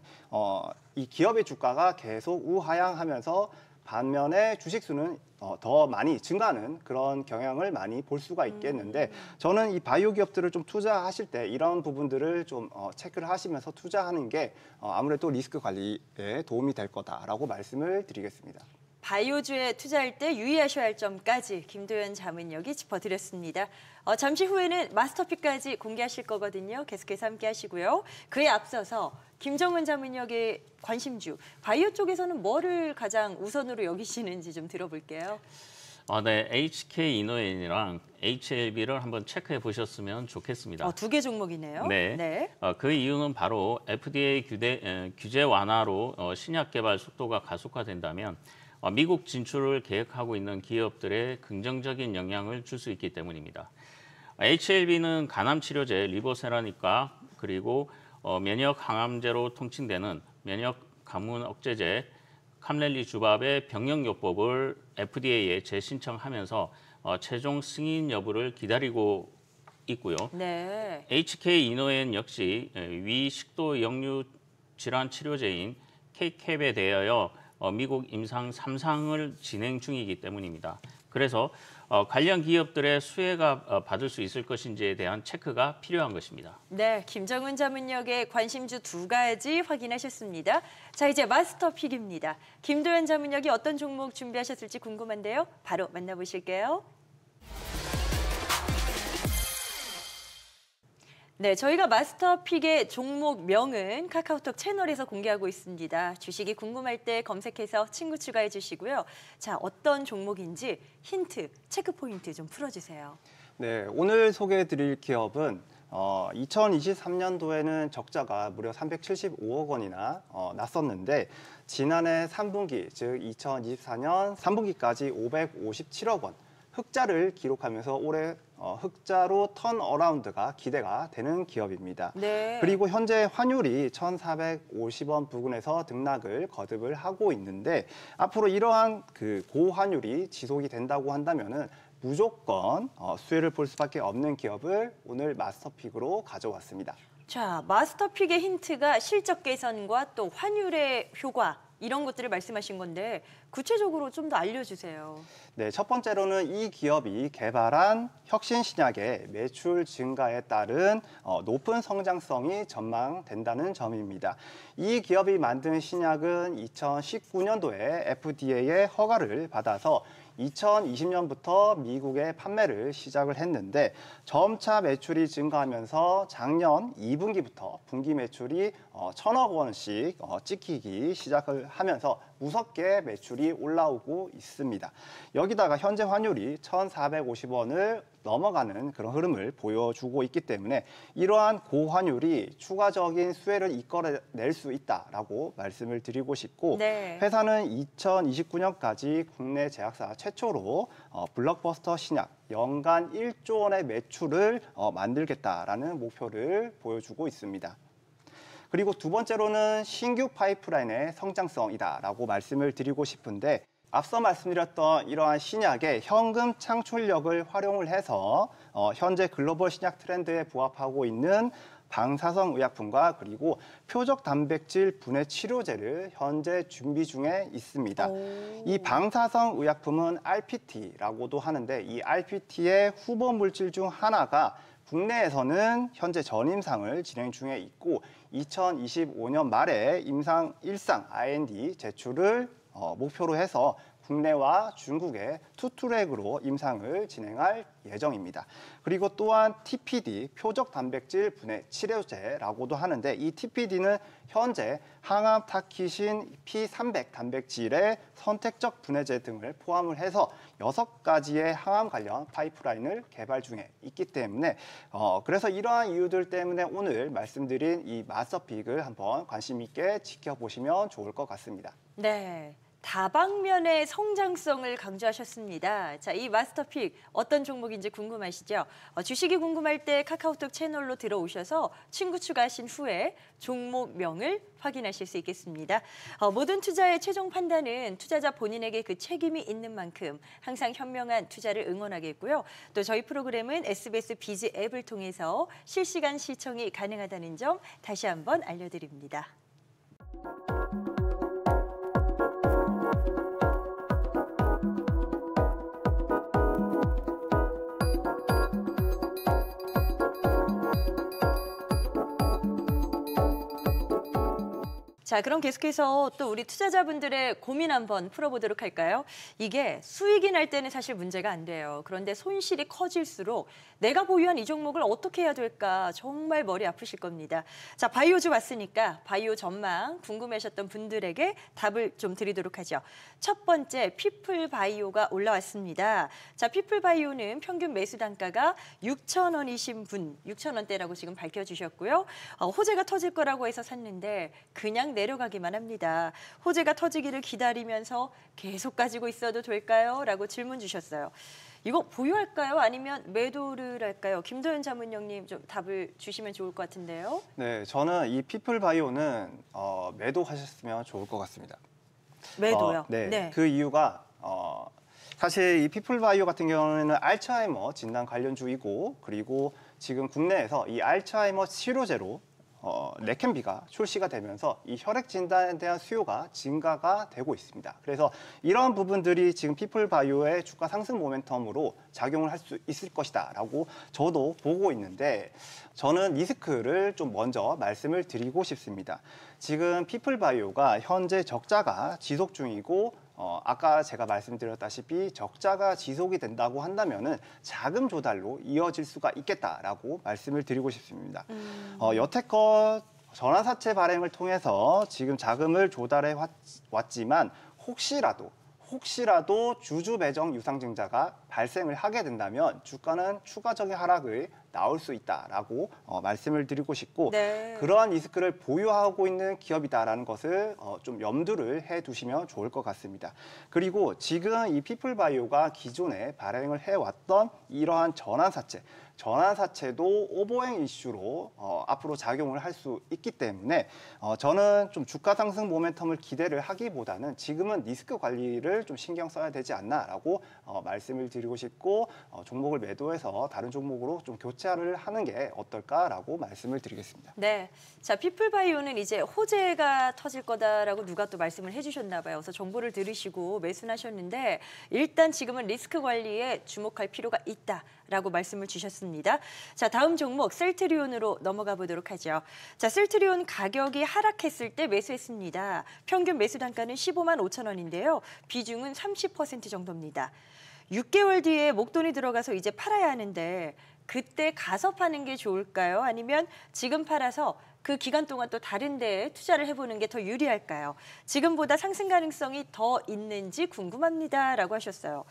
이 기업의 주가가 계속 우하향하면서 반면에 주식수는 더 많이 증가하는 그런 경향을 많이 볼 수가 있겠는데 저는 이 바이오 기업들을 좀 투자하실 때 이런 부분들을 좀 체크를 하시면서 투자하는 게 아무래도 리스크 관리에 도움이 될 거다라고 말씀을 드리겠습니다. 바이오주에 투자할 때 유의하셔야 할 점까지 김도연 자문역이 짚어드렸습니다. 잠시 후에는 마스터픽까지 공개하실 거거든요. 계속해서 함께 하시고요. 그에 앞서서 김정은 자문역의 관심주, 바이오 쪽에서는 뭐를 가장 우선으로 여기시는지 좀 들어볼게요. 네, HK 이노엔이랑 HLB를 한번 체크해 보셨으면 좋겠습니다. 두 개 종목이네요. 네. 그 이유는 바로 FDA 규제 완화로 신약 개발 속도가 가속화된다면 미국 진출을 계획하고 있는 기업들의 긍정적인 영향을 줄 수 있기 때문입니다. HLB는 간암 치료제 리보세라니까 그리고 면역 항암제로 통칭되는 면역 가문 억제제 캄렐리주밥의 병역요법을 FDA에 재신청하면서 최종 승인 여부를 기다리고 있고요. 네. HK 이노엔 역시 위 식도 역류 질환 치료제인 케이캡에 대하여 미국 임상 3상을 진행 중이기 때문입니다. 그래서 관련 기업들의 수혜가 받을 수 있을 것인지에 대한 체크가 필요한 것입니다. 네, 김정은 자문역의 관심주 두 가지 확인하셨습니다. 자, 이제 마스터픽입니다. 김도연 자문역이 어떤 종목 준비하셨을지 궁금한데요. 바로 만나보실게요. 네, 저희가 마스터픽의 종목명은 카카오톡 채널에서 공개하고 있습니다. 주식이 궁금할 때 검색해서 친구 추가해 주시고요. 자, 어떤 종목인지 힌트, 체크 포인트 좀 풀어주세요. 네, 오늘 소개해 드릴 기업은 2023년도에는 적자가 무려 375억 원이나 났었는데 지난해 3분기, 즉 2024년 3분기까지 557억 원 흑자를 기록하면서 올해 흑자로 턴어라운드가 기대가 되는 기업입니다. 네. 그리고 현재 환율이 1,450원 부근에서 등락을 거듭을 하고 있는데 앞으로 이러한 그 고환율이 지속이 된다고 한다면은 무조건 수혜를 볼 수밖에 없는 기업을 오늘 마스터픽으로 가져왔습니다. 자, 마스터픽의 힌트가 실적 개선과 또 환율의 효과 이런 것들을 말씀하신 건데 구체적으로 좀 더 알려주세요. 네, 첫 번째로는 이 기업이 개발한 혁신 신약의 매출 증가에 따른 높은 성장성이 전망된다는 점입니다. 이 기업이 만든 신약은 2019년도에 FDA의 허가를 받아서 2020년부터 미국에 판매를 시작을 했는데 점차 매출이 증가하면서 작년 2분기부터 분기 매출이 1,000억 원씩 찍히기 시작을 하면서 무섭게 매출이 올라오고 있습니다. 여기다가 현재 환율이 1,450원을 넘어가는 그런 흐름을 보여주고 있기 때문에 이러한 고환율이 추가적인 수혜를 이끌어낼 수 있다라고 말씀을 드리고 싶고 네. 회사는 2029년까지 국내 제약사 최초로 블록버스터 신약 연간 1조 원의 매출을 만들겠다라는 목표를 보여주고 있습니다. 그리고 두 번째로는 신규 파이프라인의 성장성이다라고 말씀을 드리고 싶은데 앞서 말씀드렸던 이러한 신약의 현금 창출력을 활용을 해서 현재 글로벌 신약 트렌드에 부합하고 있는 방사성 의약품과 그리고 표적 단백질 분해 치료제를 현재 준비 중에 있습니다. 이 방사성 의약품은 RPT라고도 하는데 이 RPT의 후보 물질 중 하나가 국내에서는 현재 전임상을 진행 중에 있고 2025년 말에 임상 1상 IND 제출을 목표로 해서 국내와 중국의 투트랙으로 임상을 진행할 예정입니다. 그리고 또한 TPD, 표적 단백질 분해 치료제라고도 하는데 이 TPD는 현재 항암 타키신 P300 단백질의 선택적 분해제 등을 포함을 해서 6가지의 항암 관련 파이프라인을 개발 중에 있기 때문에 그래서 이러한 이유들 때문에 오늘 말씀드린 이 마스터픽을 한번 관심 있게 지켜보시면 좋을 것 같습니다. 네. 다방면의 성장성을 강조하셨습니다. 자, 이 마스터픽 어떤 종목인지 궁금하시죠? 주식이 궁금할 때 카카오톡 채널로 들어오셔서 친구 추가하신 후에 종목명을 확인하실 수 있겠습니다. 모든 투자의 최종 판단은 투자자 본인에게 그 책임이 있는 만큼 항상 현명한 투자를 응원하겠고요. 또 저희 프로그램은 SBS 비즈 앱을 통해서 실시간 시청이 가능하다는 점 다시 한번 알려드립니다. 자, 그럼 계속해서 또 우리 투자자분들의 고민 한번 풀어보도록 할까요? 이게 수익이 날 때는 사실 문제가 안 돼요. 그런데 손실이 커질수록 내가 보유한 이 종목을 어떻게 해야 될까 정말 머리 아프실 겁니다. 자, 바이오주 왔으니까 바이오 전망 궁금해하셨던 분들에게 답을 좀 드리도록 하죠. 첫 번째, 피플바이오가 올라왔습니다. 자, 피플바이오는 평균 매수 단가가 6,000원이신 분, 6,000원대라고 지금 밝혀주셨고요. 호재가 터질 거라고 해서 샀는데 그냥 내려가기만 합니다. 호재가 터지기를 기다리면서 계속 가지고 있어도 될까요? 라고 질문 주셨어요. 이거 보유할까요? 아니면 매도를 할까요? 김도현 자문위원님 좀 답을 주시면 좋을 것 같은데요. 네, 저는 이 피플바이오는 매도하셨으면 좋을 것 같습니다. 매도요? 네, 그 이유가 사실 이 피플바이오 같은 경우에는 알츠하이머 진단 관련주이고 그리고 지금 국내에서 이 알츠하이머 치료제로 레켐비가 출시가 되면서 이 혈액 진단에 대한 수요가 증가가 되고 있습니다. 그래서 이런 부분들이 지금 피플바이오의 주가 상승 모멘텀으로 작용을 할 수 있을 것이다라고 저도 보고 있는데 저는 리스크를 좀 먼저 말씀을 드리고 싶습니다. 지금 피플바이오가 현재 적자가 지속 중이고 아까 제가 말씀드렸다시피 적자가 지속이 된다고 한다면은 자금 조달로 이어질 수가 있겠다라고 말씀을 드리고 싶습니다. 여태껏 전환사채 발행을 통해서 지금 자금을 조달해 왔지만 혹시라도 주주 배정 유상증자가 발생을 하게 된다면 주가는 추가적인 하락을 나올 수 있다라고 말씀을 드리고 싶고 네. 그러한 리스크를 보유하고 있는 기업이다라는 것을 좀 염두를 해두시면 좋을 것 같습니다. 그리고 지금 이 피플바이오가 기존에 발행을 해왔던 이러한 전환사채도 오버행 이슈로 앞으로 작용을 할 수 있기 때문에 저는 좀 주가 상승 모멘텀을 기대를 하기보다는 지금은 리스크 관리를 좀 신경 써야 되지 않나라고 말씀을 드리고 싶고 종목을 매도해서 다른 종목으로 좀 교체 투자를 하는 게 어떨까라고 말씀을 드리겠습니다. 네. 자, 피플바이오는 이제 호재가 터질 거다라고 누가 또 말씀을 해주셨나 봐요. 그래서 정보를 들으시고 매수하셨는데 일단 지금은 리스크 관리에 주목할 필요가 있다라고 말씀을 주셨습니다. 자, 다음 종목 셀트리온으로 넘어가 보도록 하죠. 자, 셀트리온 가격이 하락했을 때 매수했습니다. 평균 매수 단가는 15만 5천 원인데요. 비중은 30% 정도입니다. 6개월 뒤에 목돈이 들어가서 이제 팔아야 하는데 그때 가서 파는 게 좋을까요? 아니면 지금 팔아서 그 기간 동안 또 다른 데에 투자를 해보는 게 더 유리할까요? 지금보다 상승 가능성이 더 있는지 궁금합니다라고 하셨어요.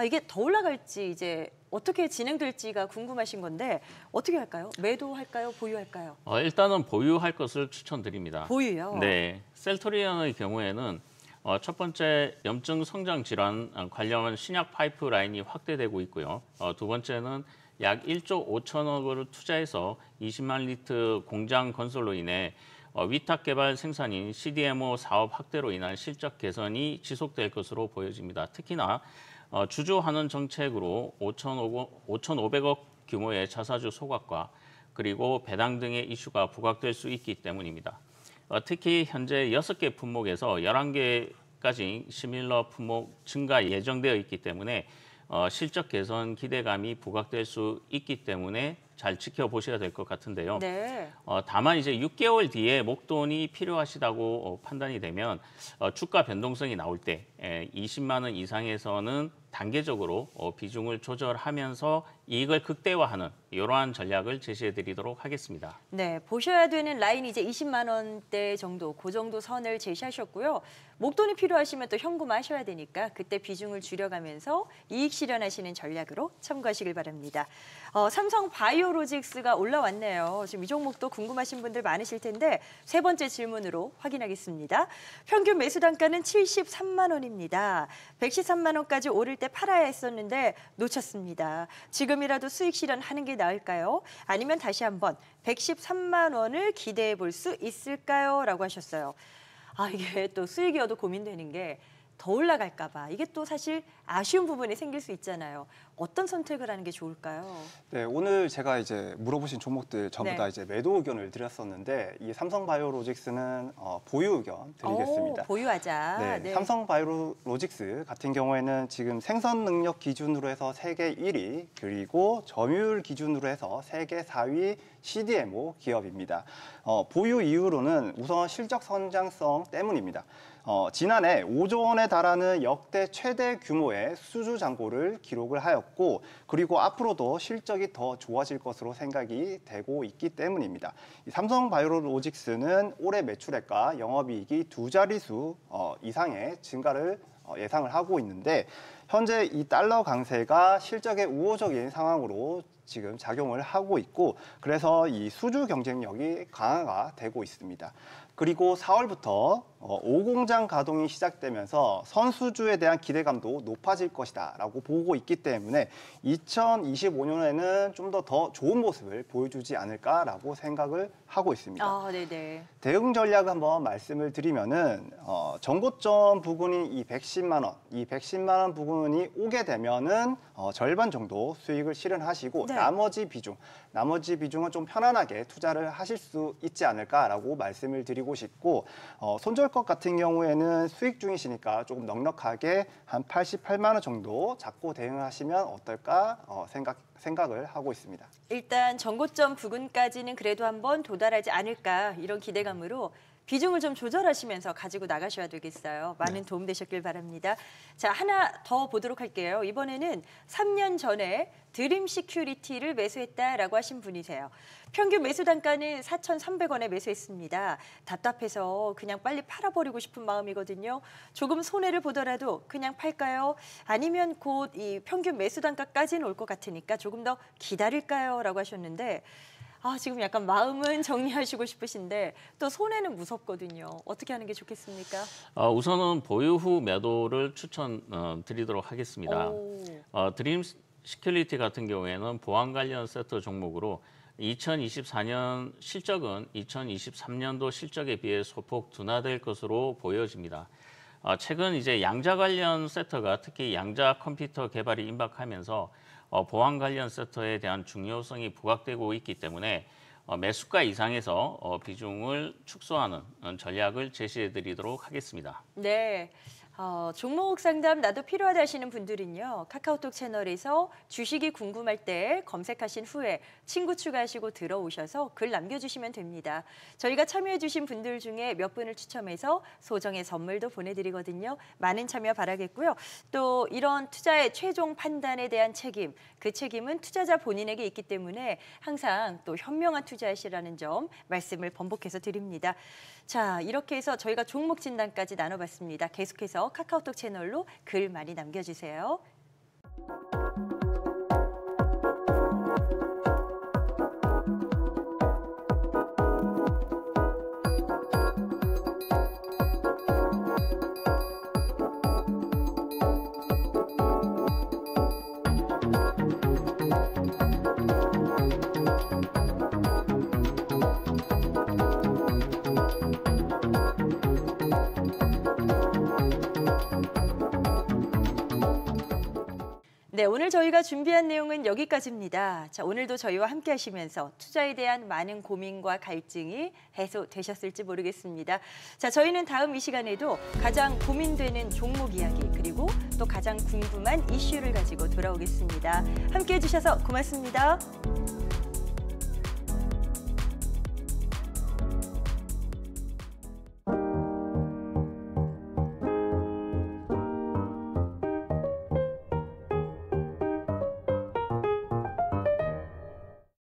이게 더 올라갈지 이제 어떻게 진행될지가 궁금하신 건데 어떻게 할까요? 매도할까요? 보유할까요? 일단은 보유할 것을 추천드립니다. 보유요? 네, 셀트리온의 경우에는 첫 번째 염증 성장 질환 관련 신약 파이프라인이 확대되고 있고요. 두 번째는 약 1조 5천억을 투자해서 20만 리터 공장 건설로 인해 위탁 개발 생산인 CDMO 사업 확대로 인한 실적 개선이 지속될 것으로 보여집니다. 특히나 주주환원 정책으로 5,500억 규모의 자사주 소각과 그리고 배당 등의 이슈가 부각될 수 있기 때문입니다. 특히 현재 6개 품목에서 11개까지 시밀러 품목 증가 예정되어 있기 때문에 실적 개선 기대감이 부각될 수 있기 때문에 잘 지켜보셔야 될 것 같은데요. 네. 다만 이제 6개월 뒤에 목돈이 필요하시다고 판단이 되면 주가 변동성이 나올 때 20만 원 이상에서는 단계적으로 비중을 조절하면서 이익을 극대화하는 이러한 전략을 제시해드리도록 하겠습니다. 네, 보셔야 되는 라인이 이제 20만 원대 정도, 그 정도 선을 제시하셨고요. 목돈이 필요하시면 또 현금화하셔야 되니까 그때 비중을 줄여가면서 이익 실현하시는 전략으로 참고하시길 바랍니다. 삼성 바이오로직스가 올라왔네요. 지금 이 종목도 궁금하신 분들 많으실 텐데 세 번째 질문으로 확인하겠습니다. 평균 매수 단가는 73만 원입니다. 113만 원까지 오를 때 팔아야 했었는데 놓쳤습니다. 지금이라도 수익 실현하는 게 나을까요? 아니면 다시 한번 113만 원을 기대해 볼 수 있을까요? 라고 하셨어요. 이게 또 수익이어도 고민되는 게 더 올라갈까 봐. 이게 또 사실 아쉬운 부분이 생길 수 있잖아요. 어떤 선택을 하는 게 좋을까요? 네, 오늘 제가 이제 물어보신 종목들 전부 네. 다 이제 매도 의견을 드렸었는데 이 삼성바이오로직스는 보유 의견 드리겠습니다. 보유하자. 네, 네. 삼성바이오로직스 같은 경우에는 지금 생산 능력 기준으로 해서 세계 1위 그리고 점유율 기준으로 해서 세계 4위 CDMO 기업입니다. 보유 이유로는 우선 실적 성장성 때문입니다. 지난해 5조 원에 달하는 역대 최대 규모의 수주 잔고를 기록을 하였고 그리고 앞으로도 실적이 더 좋아질 것으로 생각이 되고 있기 때문입니다. 삼성바이오로직스는 올해 매출액과 영업이익이 두 자릿수 이상의 증가를 예상을 하고 있는데 현재 이 달러 강세가 실적에 우호적인 상황으로 지금 작용을 하고 있고 그래서 이 수주 경쟁력이 강화가 되고 있습니다. 그리고 4월부터 5공장 가동이 시작되면서 선수주에 대한 기대감도 높아질 것이다라고 보고 있기 때문에 2025년에는 좀 더 좋은 모습을 보여주지 않을까라고 생각을 하고 있습니다. 네네. 대응 전략 한번 말씀을 드리면은 전고점 부근인 이 110만 원 부근이 오게 되면은 절반 정도 수익을 실현하시고 네. 나머지 비중은 좀 편안하게 투자를 하실 수 있지 않을까라고 말씀을 드리고 싶고 손절것 같은 경우에는 수익 중이시니까 조금 넉넉하게 한 88만 원 정도 잡고 대응하시면 어떨까 생각을 하고 있습니다. 일단 전고점 부근까지는 그래도 한번 도달하지 않을까 이런 기대감으로 비중을 좀 조절하시면서 가지고 나가셔야 되겠어요. 많은 도움 되셨길 바랍니다. 자, 하나 더 보도록 할게요. 이번에는 3년 전에 드림 시큐리티를 매수했다라고 하신 분이세요. 평균 매수 단가는 4,300원에 매수했습니다. 답답해서 그냥 빨리 팔아버리고 싶은 마음이거든요. 조금 손해를 보더라도 그냥 팔까요? 아니면 곧 이 평균 매수 단가까지는 올 것 같으니까 조금 더 기다릴까요? 라고 하셨는데 지금 약간 마음은 정리하시고 싶으신데 또 손해는 무섭거든요. 어떻게 하는 게 좋겠습니까? 우선은 보유 후 매도를 추천드리도록 하겠습니다. 드림 시큐리티 같은 경우에는 보안 관련 섹터 종목으로 2024년 실적은 2023년도 실적에 비해 소폭 둔화될 것으로 보여집니다. 최근 이제 양자 관련 섹터가 특히 양자 컴퓨터 개발이 임박하면서 보안 관련 섹터에 대한 중요성이 부각되고 있기 때문에 매수가 이상에서 비중을 축소하는 전략을 제시해 드리도록 하겠습니다. 네. 종목 상담 나도 필요하다 하시는 분들은요. 카카오톡 채널에서 주식이 궁금할 때 검색하신 후에 친구 추가하시고 들어오셔서 글 남겨주시면 됩니다. 저희가 참여해 주신 분들 중에 몇 분을 추첨해서 소정의 선물도 보내드리거든요. 많은 참여 바라겠고요. 또 이런 투자의 최종 판단에 대한 책임, 그 책임은 투자자 본인에게 있기 때문에 항상 또 현명한 투자하시라는 점 말씀을 번복해서 드립니다. 자, 이렇게 해서 저희가 종목 진단까지 나눠봤습니다. 계속해서 카카오톡 채널로 글 많이 남겨주세요. 네, 오늘 저희가 준비한 내용은 여기까지입니다. 자, 오늘도 저희와 함께 하시면서 투자에 대한 많은 고민과 갈증이 해소되셨을지 모르겠습니다. 자, 저희는 다음 이 시간에도 가장 고민되는 종목 이야기 그리고 또 가장 궁금한 이슈를 가지고 돌아오겠습니다. 함께 해주셔서 고맙습니다.